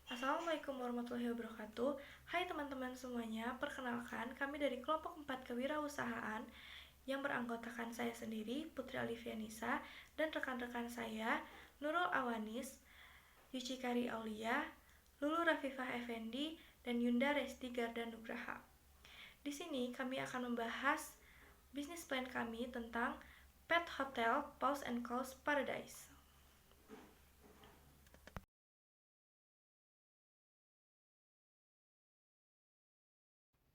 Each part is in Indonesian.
Assalamualaikum warahmatullahi wabarakatuh. Hai teman-teman semuanya, perkenalkan kami dari kelompok 4 kewirausahaan yang beranggotakan saya sendiri, Putri Alifianisa, dan rekan-rekan saya, Nurul Awanis, Yucikari Aulia, Lulu Rafifah Effendi, dan Yunda Resti Garda Nugraha. Di sini kami akan membahas bisnis plan kami tentang Pet Hotel Paws and Claws Paradise.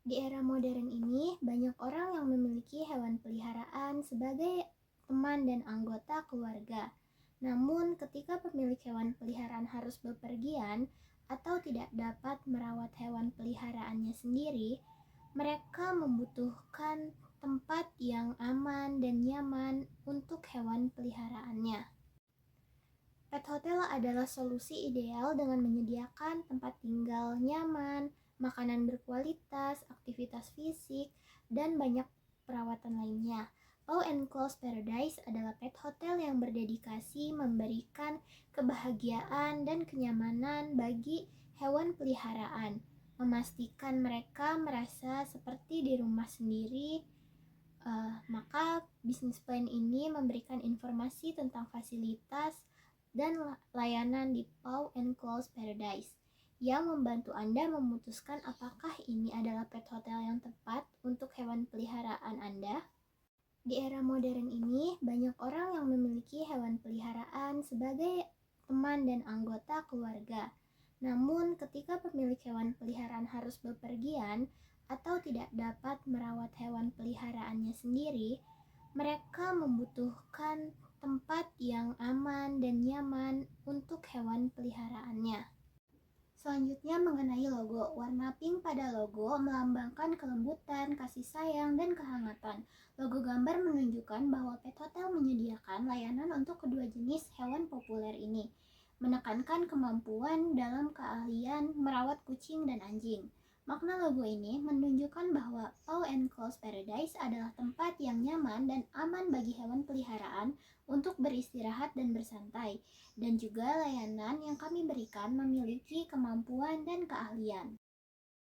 Di era modern ini, banyak orang yang memiliki hewan peliharaan sebagai teman dan anggota keluarga. Namun, ketika pemilik hewan peliharaan harus bepergian atau tidak dapat merawat hewan peliharaannya sendiri, mereka membutuhkan tempat yang aman dan nyaman untuk hewan peliharaannya. Pet hotel adalah solusi ideal dengan menyediakan tempat tinggal nyaman, makanan berkualitas, aktivitas fisik, dan banyak perawatan lainnya. Paws and Claws Paradise adalah pet hotel yang berdedikasi memberikan kebahagiaan dan kenyamanan bagi hewan peliharaan, memastikan mereka merasa seperti di rumah sendiri. Maka bisnis plan ini memberikan informasi tentang fasilitas dan layanan di Paws and Claws Paradise yang membantu Anda memutuskan apakah ini adalah pet hotel yang tepat untuk hewan peliharaan Anda. Di era modern ini, banyak orang yang memiliki hewan peliharaan sebagai teman dan anggota keluarga. Namun, ketika pemilik hewan peliharaan harus bepergian atau tidak dapat merawat hewan peliharaannya sendiri, mereka membutuhkan tempat yang aman dan nyaman untuk hewan peliharaannya. Selanjutnya mengenai logo. Warna pink pada logo melambangkan kelembutan, kasih sayang, dan kehangatan. Logo gambar menunjukkan bahwa Pet Hotel menyediakan layanan untuk kedua jenis hewan populer ini, menekankan kemampuan dalam keahlian merawat kucing dan anjing. Makna logo ini menunjukkan bahwa Paws and Claws Paradise adalah tempat yang nyaman dan aman bagi hewan peliharaan untuk beristirahat dan bersantai, dan juga layanan yang kami berikan memiliki kemampuan dan keahlian.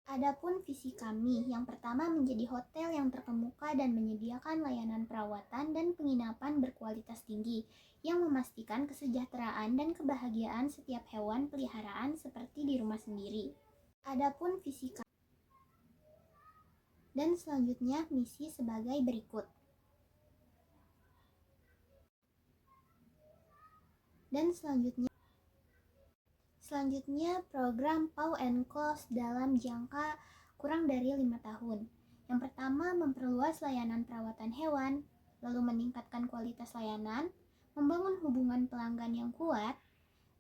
Adapun visi kami, yang pertama menjadi hotel yang terkemuka dan menyediakan layanan perawatan dan penginapan berkualitas tinggi yang memastikan kesejahteraan dan kebahagiaan setiap hewan peliharaan seperti di rumah sendiri. Adapun visi kami dan selanjutnya misi sebagai berikut. Selanjutnya program Paws and Claws dalam jangka kurang dari 5 tahun. Yang pertama, memperluas layanan perawatan hewan, lalu meningkatkan kualitas layanan, membangun hubungan pelanggan yang kuat,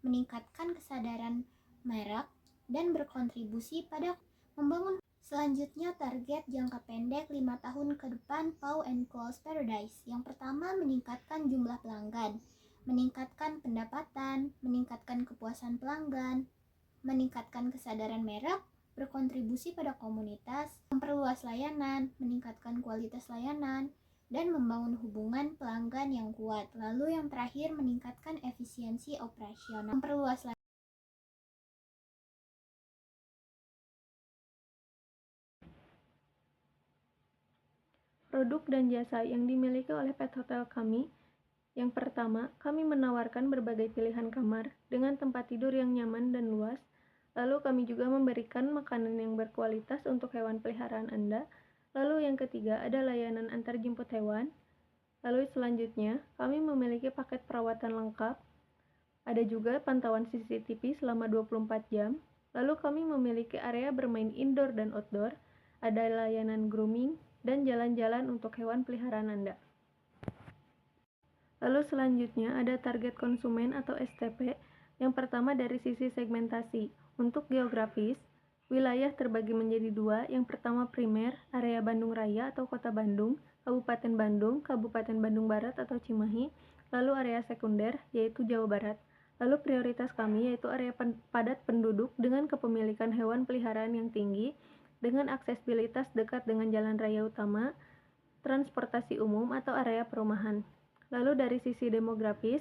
meningkatkan kesadaran merek, dan berkontribusi pada membangun. Selanjutnya, target jangka pendek 5 tahun ke depan Paws and Claws Paradise. Yang pertama, meningkatkan jumlah pelanggan, meningkatkan pendapatan, meningkatkan kepuasan pelanggan, meningkatkan kesadaran merek, berkontribusi pada komunitas, memperluas layanan, meningkatkan kualitas layanan, dan membangun hubungan pelanggan yang kuat. Lalu yang terakhir, meningkatkan efisiensi operasional, memperluas layanan. Produk dan jasa yang dimiliki oleh Pet Hotel kami. Yang pertama, kami menawarkan berbagai pilihan kamar dengan tempat tidur yang nyaman dan luas. Lalu kami juga memberikan makanan yang berkualitas untuk hewan peliharaan Anda. Lalu yang ketiga, ada layanan antar jemput hewan. Lalu selanjutnya, kami memiliki paket perawatan lengkap. Ada juga pantauan CCTV selama 24 jam. Lalu kami memiliki area bermain indoor dan outdoor. Ada layanan grooming dan jalan-jalan untuk hewan peliharaan Anda. Lalu selanjutnya ada target konsumen atau STP. Yang pertama dari sisi segmentasi. Untuk geografis, wilayah terbagi menjadi dua. Yang pertama primer, area Bandung Raya atau Kota Bandung, Kabupaten Bandung Barat atau Cimahi. Lalu area sekunder, yaitu Jawa Barat. Lalu prioritas kami yaitu area padat penduduk dengan kepemilikan hewan peliharaan yang tinggi, dengan aksesibilitas dekat dengan jalan raya utama, transportasi umum atau area perumahan. Lalu dari sisi demografis,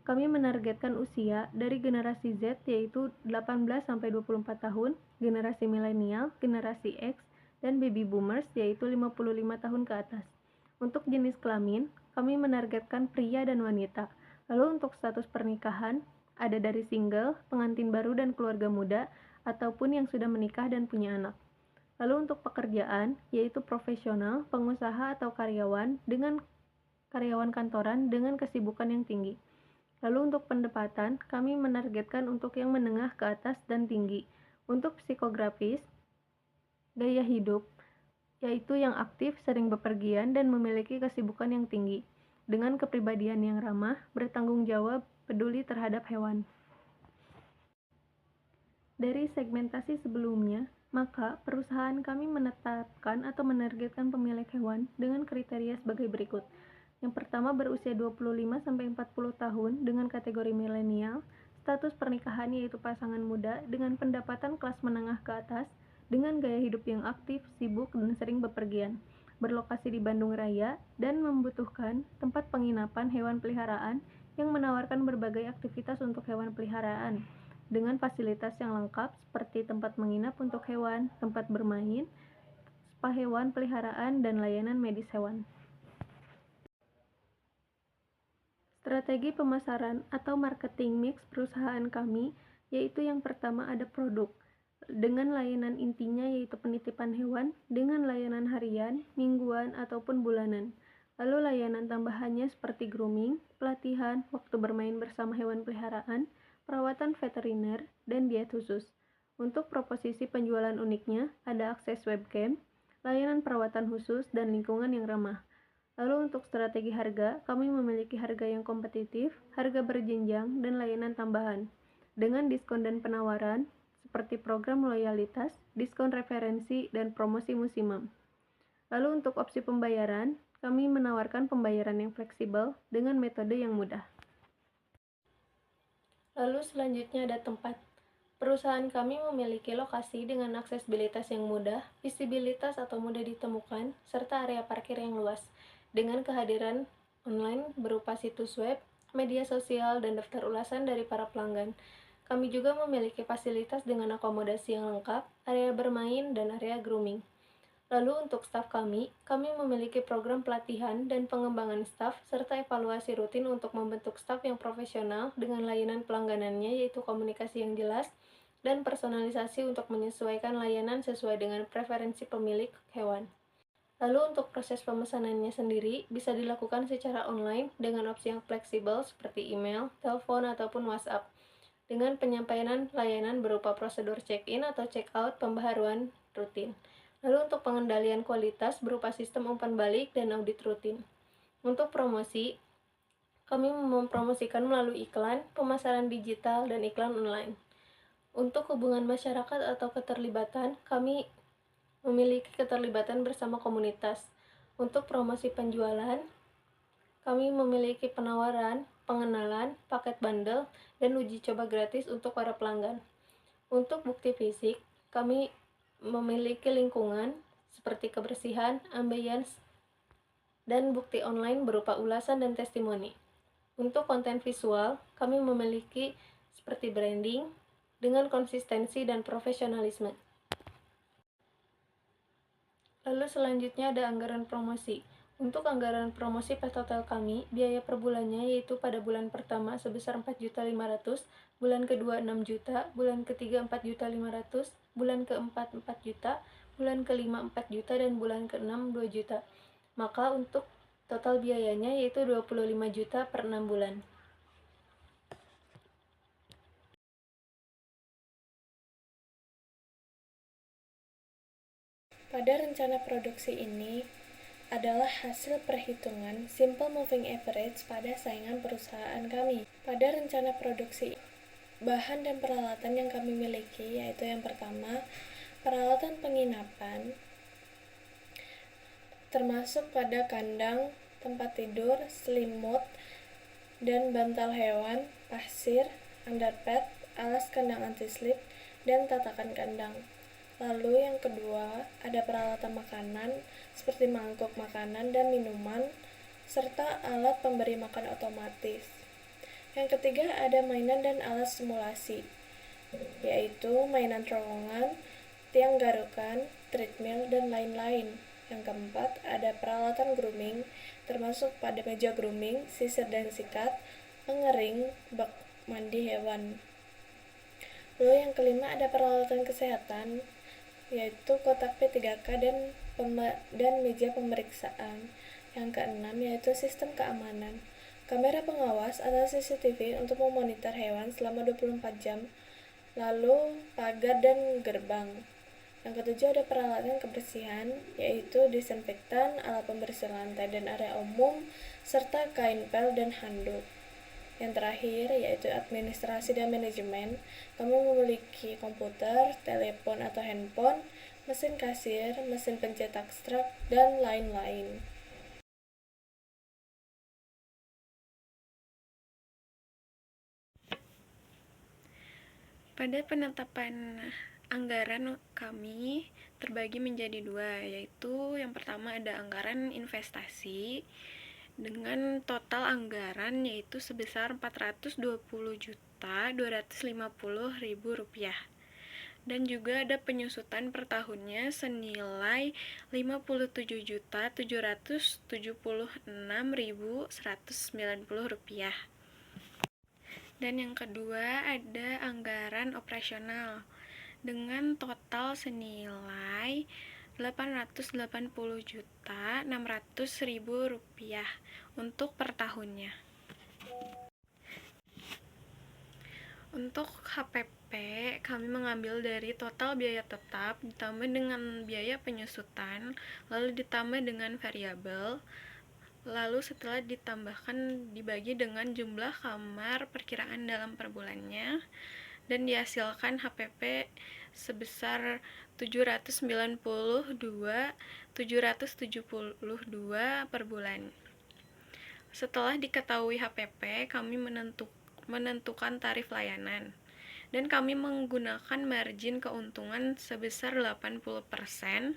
kami menargetkan usia dari generasi Z yaitu 18-24 tahun, generasi milenial, generasi X, dan baby boomers yaitu 55 tahun ke atas. Untuk jenis kelamin, kami menargetkan pria dan wanita. Lalu untuk status pernikahan, ada dari single, pengantin baru dan keluarga muda, ataupun yang sudah menikah dan punya anak. Lalu untuk pekerjaan, yaitu profesional, pengusaha atau karyawan kantoran dengan kesibukan yang tinggi. Lalu untuk pendapatan, kami menargetkan untuk yang menengah ke atas dan tinggi. Untuk psikografis, gaya hidup, yaitu yang aktif, sering bepergian, dan memiliki kesibukan yang tinggi, dengan kepribadian yang ramah, bertanggung jawab, peduli terhadap hewan. Dari segmentasi sebelumnya, maka perusahaan kami menetapkan atau menargetkan pemilik hewan dengan kriteria sebagai berikut. Yang pertama berusia 25-40 tahun dengan kategori milenial, status pernikahan yaitu pasangan muda dengan pendapatan kelas menengah ke atas, dengan gaya hidup yang aktif, sibuk, dan sering bepergian, berlokasi di Bandung Raya, dan membutuhkan tempat penginapan hewan peliharaan yang menawarkan berbagai aktivitas untuk hewan peliharaan, dengan fasilitas yang lengkap seperti tempat menginap untuk hewan, tempat bermain, spa hewan peliharaan, dan layanan medis hewan. Strategi pemasaran atau marketing mix perusahaan kami, yaitu yang pertama ada produk, dengan layanan intinya yaitu penitipan hewan, dengan layanan harian, mingguan, ataupun bulanan. Lalu layanan tambahannya seperti grooming, pelatihan, waktu bermain bersama hewan peliharaan, perawatan veteriner, dan diet khusus. Untuk proposisi penjualan uniknya, ada akses webcam, layanan perawatan khusus, dan lingkungan yang ramah. Lalu untuk strategi harga, kami memiliki harga yang kompetitif, harga berjenjang, dan layanan tambahan, dengan diskon dan penawaran, seperti program loyalitas, diskon referensi, dan promosi musiman. Lalu untuk opsi pembayaran, kami menawarkan pembayaran yang fleksibel dengan metode yang mudah. Lalu selanjutnya ada tempat. Perusahaan kami memiliki lokasi dengan aksesibilitas yang mudah, visibilitas atau mudah ditemukan, serta area parkir yang luas, dengan kehadiran online berupa situs web, media sosial, dan daftar ulasan dari para pelanggan. Kami juga memiliki fasilitas dengan akomodasi yang lengkap, area bermain, dan area grooming. Lalu untuk staf kami memiliki program pelatihan dan pengembangan staf serta evaluasi rutin untuk membentuk staf yang profesional dengan layanan pelangganannya yaitu komunikasi yang jelas dan personalisasi untuk menyesuaikan layanan sesuai dengan preferensi pemilik hewan. Lalu untuk proses pemesanannya sendiri bisa dilakukan secara online dengan opsi yang fleksibel seperti email, telepon, ataupun WhatsApp, dengan penyampaian layanan berupa prosedur check-in atau check-out pembaharuan rutin. Lalu untuk pengendalian kualitas berupa sistem umpan balik dan audit rutin. Untuk promosi, kami mempromosikan melalui iklan, pemasaran digital, dan iklan online. Untuk hubungan masyarakat atau keterlibatan, kami memiliki keterlibatan bersama komunitas. Untuk promosi penjualan, kami memiliki penawaran, pengenalan, paket bundle, dan uji coba gratis untuk para pelanggan. Untuk bukti fisik, kami memiliki lingkungan seperti kebersihan, ambience, dan bukti online berupa ulasan dan testimoni. Untuk konten visual, kami memiliki seperti branding dengan konsistensi dan profesionalisme. Lalu selanjutnya ada anggaran promosi. Untuk anggaran promosi Pet Hotel kami, biaya per bulannya yaitu pada bulan pertama sebesar 4.500.000, bulan kedua 6 juta, bulan ketiga 4.500.000, bulan keempat 4 juta, bulan kelima 4 juta, dan bulan keenam 2 juta. Maka untuk total biayanya yaitu 25 juta per 6 bulan. Pada rencana produksi ini adalah hasil perhitungan simple moving average pada saingan perusahaan kami. Pada rencana produksi, bahan dan peralatan yang kami miliki yaitu yang pertama, peralatan penginapan termasuk pada kandang, tempat tidur, selimut, dan bantal hewan, pasir, underpad, alas kandang anti-slip, dan tatakan kandang. Lalu yang kedua, ada peralatan makanan seperti mangkuk makanan dan minuman, serta alat pemberi makan otomatis. Yang ketiga ada mainan dan alat stimulasi, yaitu mainan terowongan, tiang garukan, treadmill, dan lain-lain. Yang keempat ada peralatan grooming, termasuk pada meja grooming, sisir dan sikat, pengering, bak mandi hewan. Lalu yang kelima ada peralatan kesehatan, yaitu kotak P3K dan meja pemeriksaan. Yang keenam yaitu sistem keamanan, kamera pengawas atau CCTV untuk memonitor hewan selama 24 jam, lalu pagar dan gerbang. Yang ketujuh ada peralatan kebersihan, yaitu disinfektan, alat pembersih lantai dan area umum, serta kain pel dan handuk. Yang terakhir yaitu administrasi dan manajemen. Kamu memiliki komputer, telepon atau handphone, mesin kasir, mesin pencetak struk, dan lain-lain. Pada penetapan anggaran kami terbagi menjadi dua, yaitu yang pertama ada anggaran investasi dengan total anggaran yaitu sebesar Rp420.250.000, dan juga ada penyusutan per tahunnya senilai Rp57.776.190. Dan yang kedua ada anggaran operasional dengan total senilai Rp880.600.000 untuk per tahunnya. Untuk HPP, kami mengambil dari total biaya tetap ditambah dengan biaya penyusutan, lalu ditambah dengan variabel, lalu setelah ditambahkan dibagi dengan jumlah kamar perkiraan dalam per bulannya, dan dihasilkan HPP sebesar 792.772 per bulan. Setelah diketahui HPP, kami menentukan tarif layanan, dan kami menggunakan margin keuntungan sebesar 80%,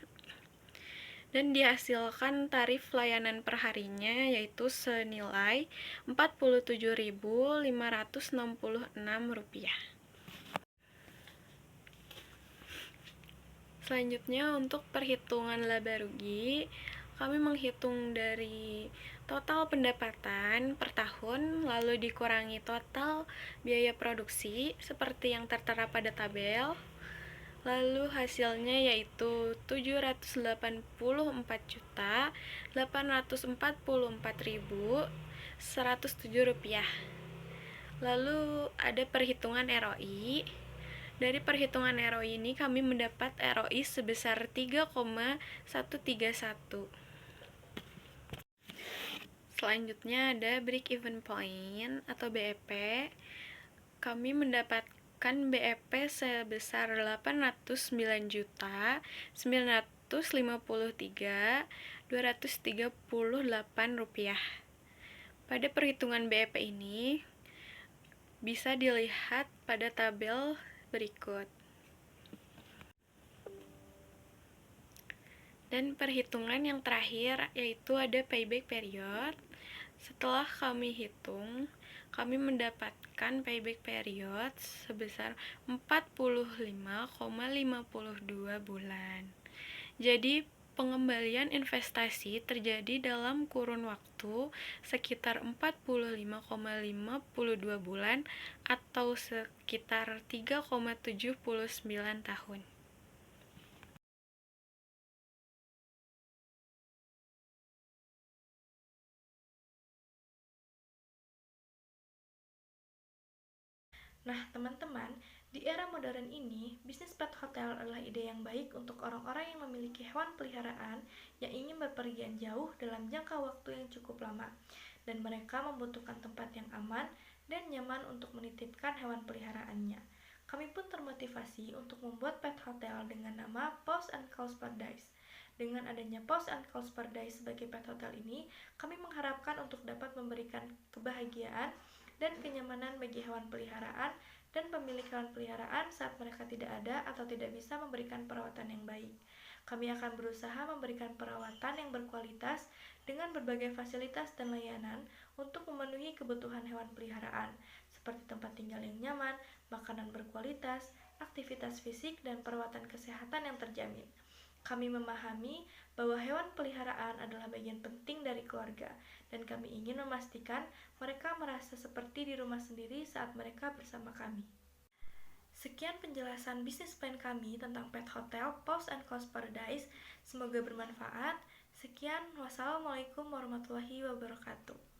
dan dihasilkan tarif layanan per harinya yaitu senilai Rp40.566. Selanjutnya untuk perhitungan laba rugi, kami menghitung dari total pendapatan per tahun lalu dikurangi total biaya produksi seperti yang tertera pada tabel. Lalu hasilnya yaitu Rp789.844.107. Lalu ada perhitungan ROI. Dari perhitungan ROI ini kami mendapat ROI sebesar 3,131. Selanjutnya ada break even point atau BEP. Kami mendapatkan BEP sebesar Rp809.953.238. Pada perhitungan BEP ini bisa dilihat pada tabel berikut. Dan perhitungan yang terakhir yaitu ada payback period. Setelah kami hitung, kami mendapatkan payback period sebesar 45,52 bulan. Jadi pengembalian investasi terjadi dalam kurun waktu sekitar 45,52 bulan atau sekitar 3,79 tahun. Nah, teman-teman, di era modern ini, bisnis pet hotel adalah ide yang baik untuk orang-orang yang memiliki hewan peliharaan yang ingin berpergian jauh dalam jangka waktu yang cukup lama, dan mereka membutuhkan tempat yang aman dan nyaman untuk menitipkan hewan peliharaannya. Kami pun termotivasi untuk membuat pet hotel dengan nama Paws and Claws Paradise. Dengan adanya Paws and Claws Paradise sebagai pet hotel ini, kami mengharapkan untuk dapat memberikan kebahagiaan dan kenyamanan bagi hewan peliharaan dan pemilik hewan peliharaan saat mereka tidak ada atau tidak bisa memberikan perawatan yang baik. Kami akan berusaha memberikan perawatan yang berkualitas dengan berbagai fasilitas dan layanan untuk memenuhi kebutuhan hewan peliharaan, seperti tempat tinggal yang nyaman, makanan berkualitas, aktivitas fisik, dan perawatan kesehatan yang terjamin. Kami memahami bahwa hewan peliharaan adalah bagian penting dari keluarga, dan kami ingin memastikan mereka merasa seperti di rumah sendiri saat mereka bersama kami. Sekian penjelasan bisnis plan kami tentang Pet Hotel Paws and Claws Paradise. Semoga bermanfaat. Sekian, wassalamualaikum warahmatullahi wabarakatuh.